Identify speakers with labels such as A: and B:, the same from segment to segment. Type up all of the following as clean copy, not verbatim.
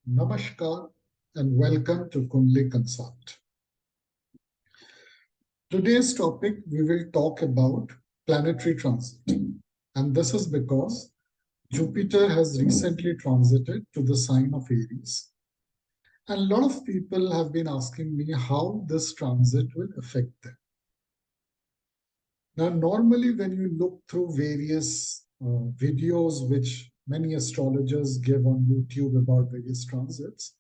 A: Namaskar and welcome to Kundli Consult. Today's topic we will talk about planetary transit, and this is because Jupiter has recently transited to the sign of Aries. And a lot of people have been asking me how this transit will affect them. Now, normally, when you look through various videos which many astrologers give on YouTube about various transits,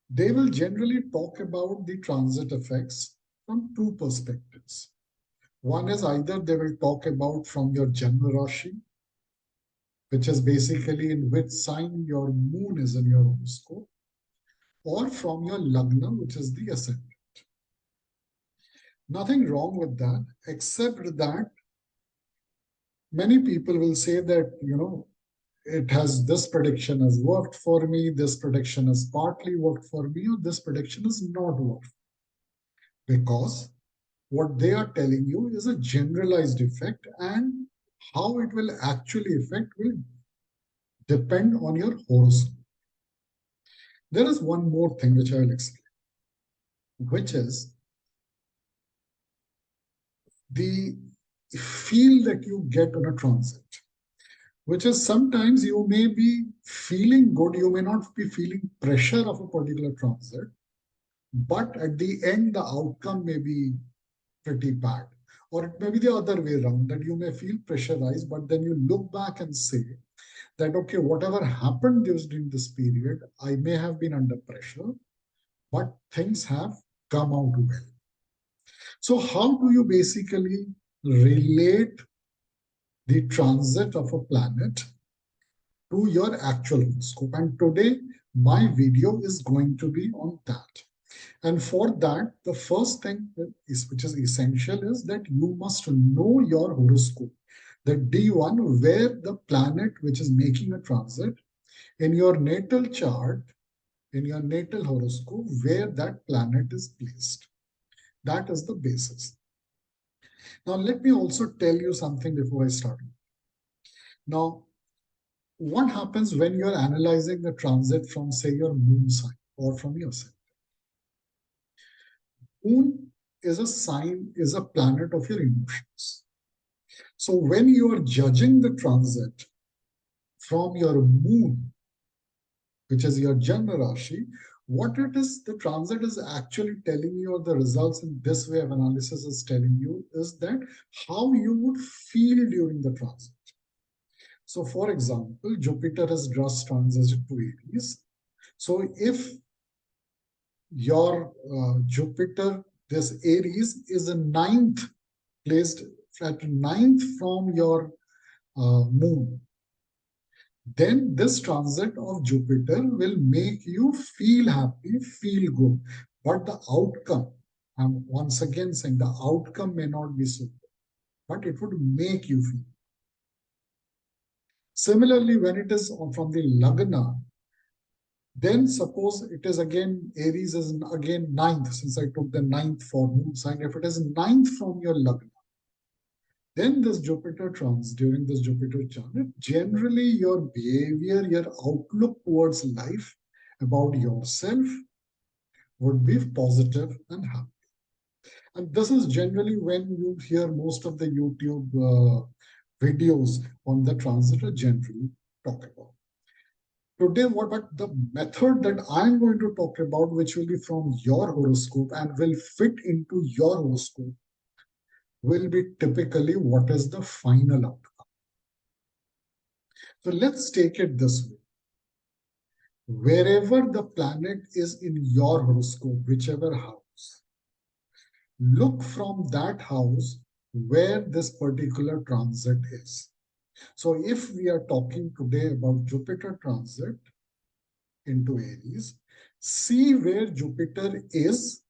A: they will generally talk about the transit effects from two perspectives. One is either they will talk about from your Janma Rashi, which is basically in which sign your moon is in your horoscope, or from your Lagna, which is the ascendant. Nothing wrong with that, except that many people will say that, it has this prediction has worked for me, this prediction has partly worked for me, or this prediction has not worked. Because what they are telling you is a generalized effect, and how it will actually affect will depend on your horoscope. There is one more thing which I will explain, which is the feel that you get on a transit, which is sometimes you may be feeling good, you may not be feeling pressure of a particular transit, but at the end, the outcome may be pretty bad. Or it may be the other way around, that you may feel pressurized, but then you look back and say that, okay, whatever happened during this period, I may have been under pressure, but things have come out well. So how do you basically relate the transit of a planet to your actual horoscope? And today, my video is going to be on that. And for that, the first thing which is essential is that you must know your horoscope, the D1, where the planet which is making a transit in your natal chart, in your natal horoscope, where that planet is placed. That is the basis. Now, let me also tell you something before I start. Now, what happens when you're analyzing the transit from, say, your moon sign or from your sign? Moon is a sign, is a planet of your emotions. So when you are judging the transit from your moon, which is your Janma Rashi, what it is, the transit is actually telling you, or the results in this way of analysis is telling you, is that how you would feel during the transit. So for example, Jupiter has just transited to Aries. So if your Jupiter, this Aries, is a ninth, placed at ninth from your moon, then this transit of Jupiter will make you feel happy, feel good. But the outcome, I'm once again saying, the outcome may not be so good, but it would make you feel. Similarly, when it is from the Lagna, then suppose it is again, Aries is again ninth, since I took the ninth for moon sign. If it is ninth from your Lagna, then this Jupiter trans, during this Jupiter transit, generally your behavior, your outlook towards life, about yourself, would be positive and happy. And this is generally when you hear most of the YouTube videos on the transit are generally talk about. Today, but the method that I'm going to talk about, which will be from your horoscope and will fit into your horoscope, will be typically what is the final outcome. So let's take it this way. Wherever the planet is in your horoscope, whichever house, look from that house where this particular transit is. So if we are talking today about Jupiter transit into Aries, see where Jupiter is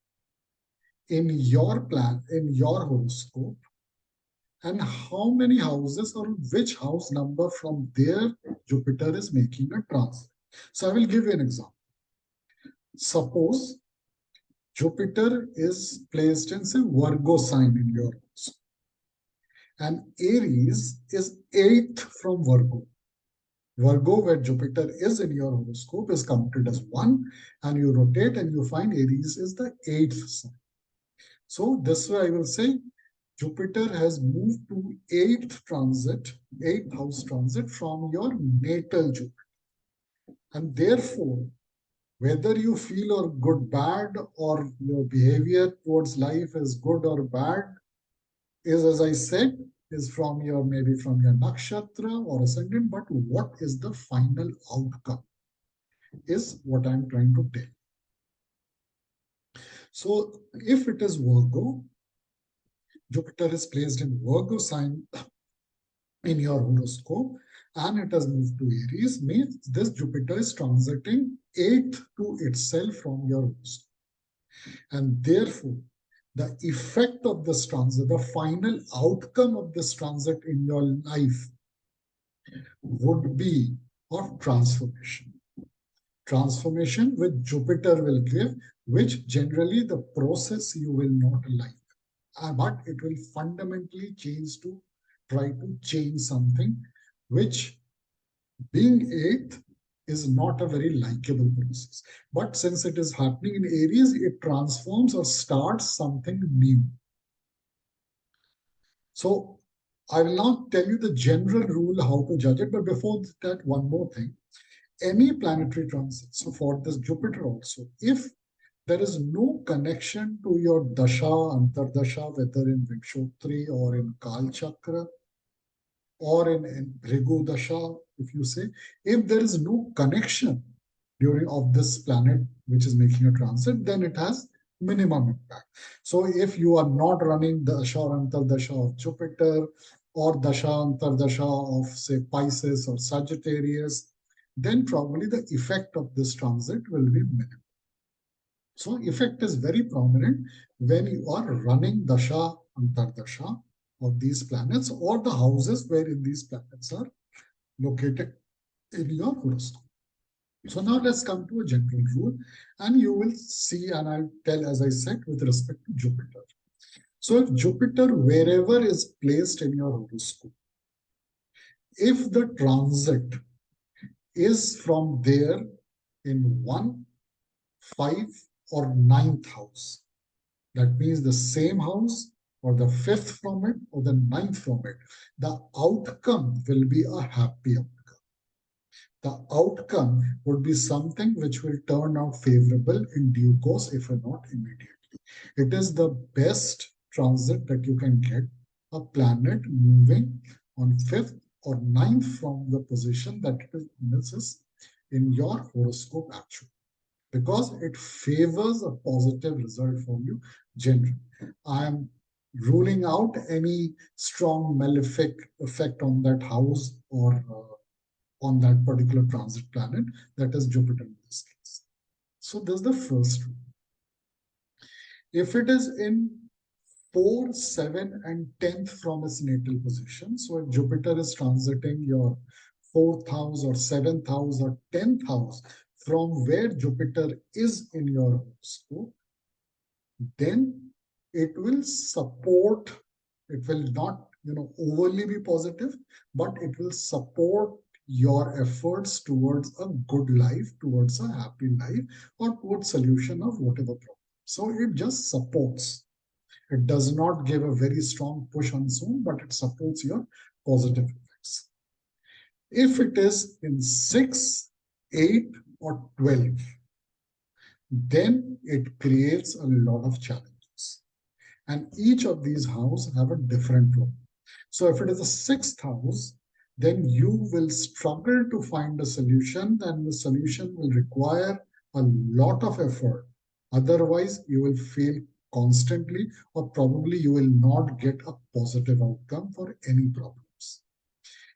A: in your plan, in your horoscope, and how many houses or which house number from there Jupiter is making a transit. So I will give you an example. Suppose Jupiter is placed in, say, Virgo sign in your house, and Aries is 8th from Virgo, Virgo, where Jupiter is in your horoscope, is counted as 1, and you rotate and you find Aries is the 8th sign. So this way I will say Jupiter has moved to 8th house transit from your natal Jupiter. And therefore, whether you feel or good, bad, or your behavior towards life is good or bad, is, as I said, is from your maybe from your nakshatra or ascendant, but what is the final outcome is what I'm trying to tell. So if it is Virgo, Jupiter is placed in Virgo sign in your horoscope and it has moved to Aries, means this Jupiter is transiting 8th to itself from your horoscope. And therefore, the effect of this transit, the final outcome of this transit in your life would be of transformation. Transformation which Jupiter will give, which generally the process you will not like. But it will fundamentally change to try to change something which being eighth is not a very likable process. But since it is happening in Aries, it transforms or starts something new. So I will not tell you the general rule how to judge it, but before that, one more thing. Any planetary transit, so for this Jupiter also, if there is no connection to your dasha, antardasha, whether in Vikshotri or in Kal Chakra, or in Bhrigu Dasha, if you say, if there is no connection during of this planet which is making a transit, then it has minimum impact. So if you are not running the Dasha or Antardasha of Jupiter or Dasha Antardasha of say Pisces or Sagittarius, then probably the effect of this transit will be minimal. So effect is very prominent when you are running Dasha Antardasha of these planets or the houses wherein these planets are located in your horoscope. So now let's come to a general rule and you will see and I'll tell as I said with respect to Jupiter. So if Jupiter wherever is placed in your horoscope, if the transit is from there in 1, 5 or 9th house, that means the same house or the 5th from it or the 9th from it, the outcome will be a happy outcome. The outcome would be something which will turn out favorable in due course, if not immediately. It is the best transit that you can get, a planet moving on 5th or 9th from the position that it is in your horoscope actually, because it favors a positive result for you generally. I am ruling out any strong malefic effect on that house or on that particular transit planet, that is Jupiter in this case. So there's the first rule. If it is in 4, 7, and 10th from its natal position, so if Jupiter is transiting your 4th house or 7th house or 10th house from where Jupiter is in your horoscope, then it will support, it will not overly be positive, but it will support your efforts towards a good life, towards a happy life, or towards solution of whatever problem. So it just supports. It does not give a very strong push on its own, but it supports your positive effects. If it is in 6, 8, or 12, then it creates a lot of challenges. And each of these houses have a different role. So if it is a 6th house, then you will struggle to find a solution, and the solution will require a lot of effort. Otherwise, you will fail constantly, or probably you will not get a positive outcome for any problems.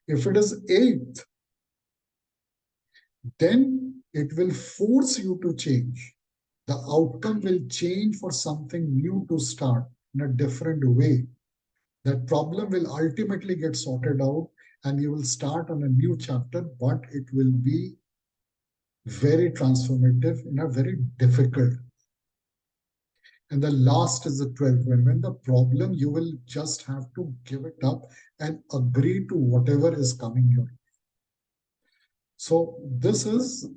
A: If it is 8th, then it will force you to change. The outcome will change for something new to start in a different way. That problem will ultimately get sorted out and you will start on a new chapter, but it will be very transformative in a very difficult. And the last is the 12th, when the problem, you will just have to give it up and agree to whatever is coming your way. So this is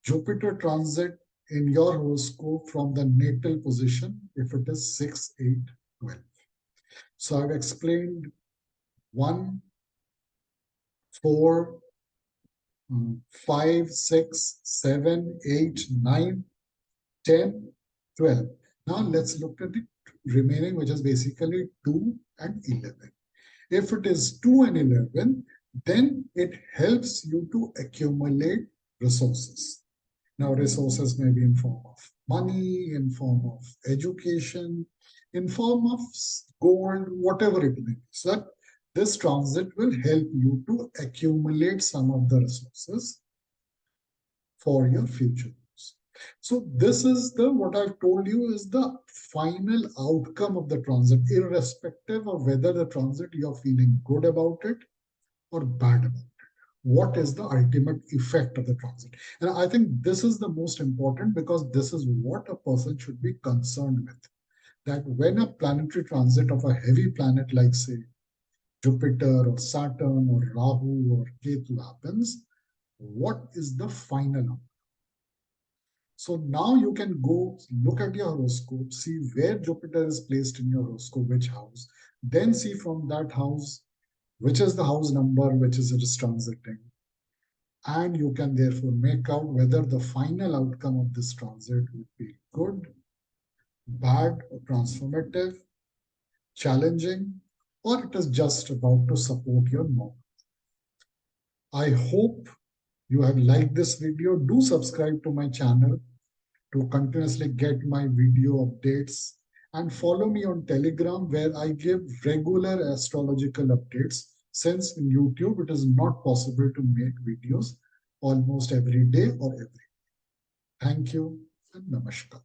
A: Jupiter transit in your horoscope from the natal position if it is 6, 8, 12. So I've explained 1, 4, 5, 6, 7, 8, 9, 10, 12. Now let's look at the remaining, which is basically 2 and 11. If it is 2 and 11, then it helps you to accumulate resources. Now, resources may be in form of money, in form of education, in form of gold, whatever it may be. So this transit will help you to accumulate some of the resources for your future use. So this is the, what I've told you is the final outcome of the transit, irrespective of whether the transit you're feeling good about it or bad about it. What is the ultimate effect of the transit? And I think this is the most important, because this is what a person should be concerned with. That when a planetary transit of a heavy planet like, say, Jupiter or Saturn or Rahu or Ketu happens, what is the final outcome? So now you can go look at your horoscope, see where Jupiter is placed in your horoscope, which house, then see from that house which is the house number which is it is transiting. And you can therefore make out whether the final outcome of this transit would be good, bad, or transformative, challenging, or it is just about to support your norm. I hope you have liked this video. Do subscribe to my channel to continuously get my video updates, and follow me on Telegram, where I give regular astrological updates, since in YouTube it is not possible to make videos almost every day or every. Thank you and namaskar.